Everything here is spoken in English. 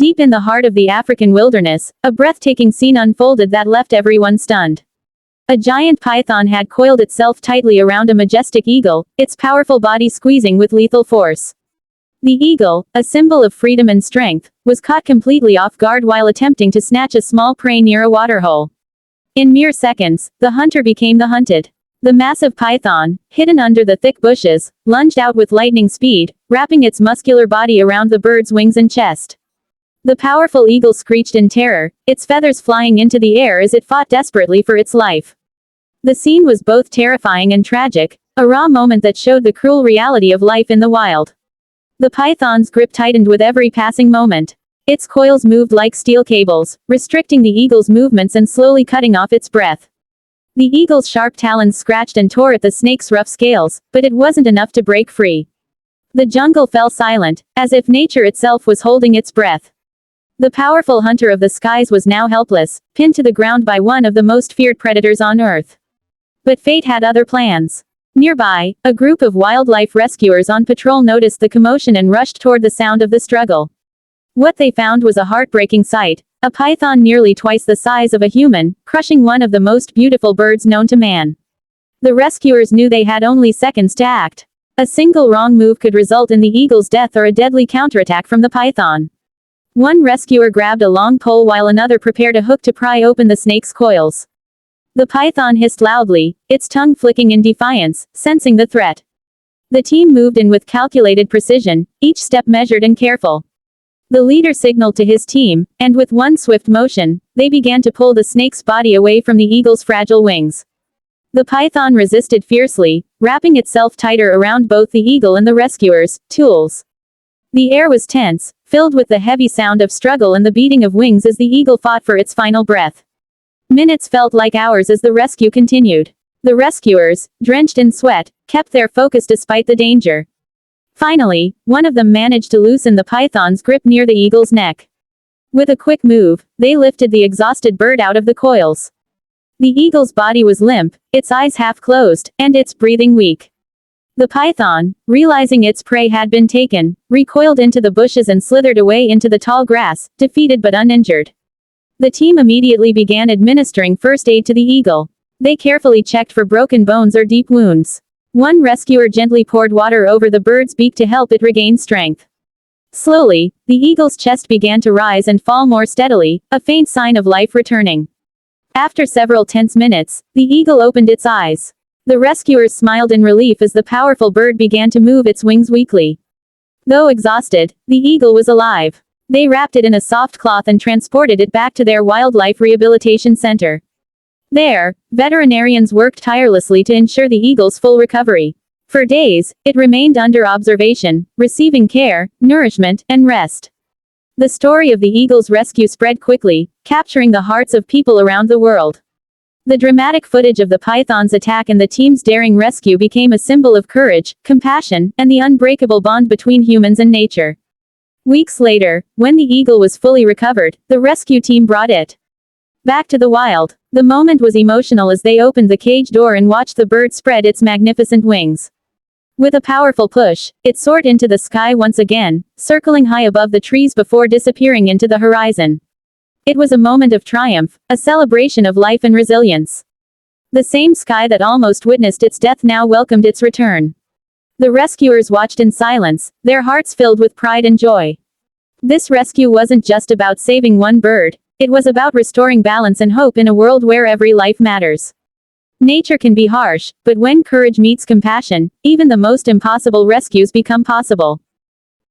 Deep in the heart of the African wilderness, a breathtaking scene unfolded that left everyone stunned. A giant python had coiled itself tightly around a majestic eagle, its powerful body squeezing with lethal force. The eagle, a symbol of freedom and strength, was caught completely off guard while attempting to snatch a small prey near a waterhole. In mere seconds, the hunter became the hunted. The massive python, hidden under the thick bushes, lunged out with lightning speed, wrapping its muscular body around the bird's wings and chest. The powerful eagle screeched in terror, its feathers flying into the air as it fought desperately for its life. The scene was both terrifying and tragic, a raw moment that showed the cruel reality of life in the wild. The python's grip tightened with every passing moment. Its coils moved like steel cables, restricting the eagle's movements and slowly cutting off its breath. The eagle's sharp talons scratched and tore at the snake's rough scales, but it wasn't enough to break free. The jungle fell silent, as if nature itself was holding its breath. The powerful hunter of the skies was now helpless, pinned to the ground by one of the most feared predators on Earth. But fate had other plans. Nearby, a group of wildlife rescuers on patrol noticed the commotion and rushed toward the sound of the struggle. What they found was a heartbreaking sight: a python nearly twice the size of a human, crushing one of the most beautiful birds known to man. The rescuers knew they had only seconds to act. A single wrong move could result in the eagle's death or a deadly counterattack from the python. One rescuer grabbed a long pole while another prepared a hook to pry open the snake's coils. The python hissed loudly, its tongue flicking in defiance, sensing the threat. The team moved in with calculated precision, each step measured and careful. The leader signaled to his team, and with one swift motion, they began to pull the snake's body away from the eagle's fragile wings. The python resisted fiercely, wrapping itself tighter around both the eagle and the rescuers' tools. The air was tense, filled with the heavy sound of struggle and the beating of wings as the eagle fought for its final breath. Minutes felt like hours as the rescue continued. The rescuers, drenched in sweat, kept their focus despite the danger. Finally, one of them managed to loosen the python's grip near the eagle's neck. With a quick move, they lifted the exhausted bird out of the coils. The eagle's body was limp, its eyes half closed, and its breathing weak. The python, realizing its prey had been taken, recoiled into the bushes and slithered away into the tall grass, defeated but uninjured. The team immediately began administering first aid to the eagle. They carefully checked for broken bones or deep wounds. One rescuer gently poured water over the bird's beak to help it regain strength. Slowly, the eagle's chest began to rise and fall more steadily, a faint sign of life returning. After several tense minutes, the eagle opened its eyes. The rescuers smiled in relief as the powerful bird began to move its wings weakly. Though exhausted, the eagle was alive. They wrapped it in a soft cloth and transported it back to their wildlife rehabilitation center. There, veterinarians worked tirelessly to ensure the eagle's full recovery. For days, it remained under observation, receiving care, nourishment, and rest. The story of the eagle's rescue spread quickly, capturing the hearts of people around the world. The dramatic footage of the python's attack and the team's daring rescue became a symbol of courage, compassion, and the unbreakable bond between humans and nature. Weeks later, when the eagle was fully recovered, the rescue team brought it back to the wild. The moment was emotional as they opened the cage door and watched the bird spread its magnificent wings. With a powerful push, it soared into the sky once again, circling high above the trees before disappearing into the horizon. It was a moment of triumph, a celebration of life and resilience. The same sky that almost witnessed its death now welcomed its return. The rescuers watched in silence, their hearts filled with pride and joy. This rescue wasn't just about saving one bird, it was about restoring balance and hope in a world where every life matters. Nature can be harsh, but when courage meets compassion, even the most impossible rescues become possible.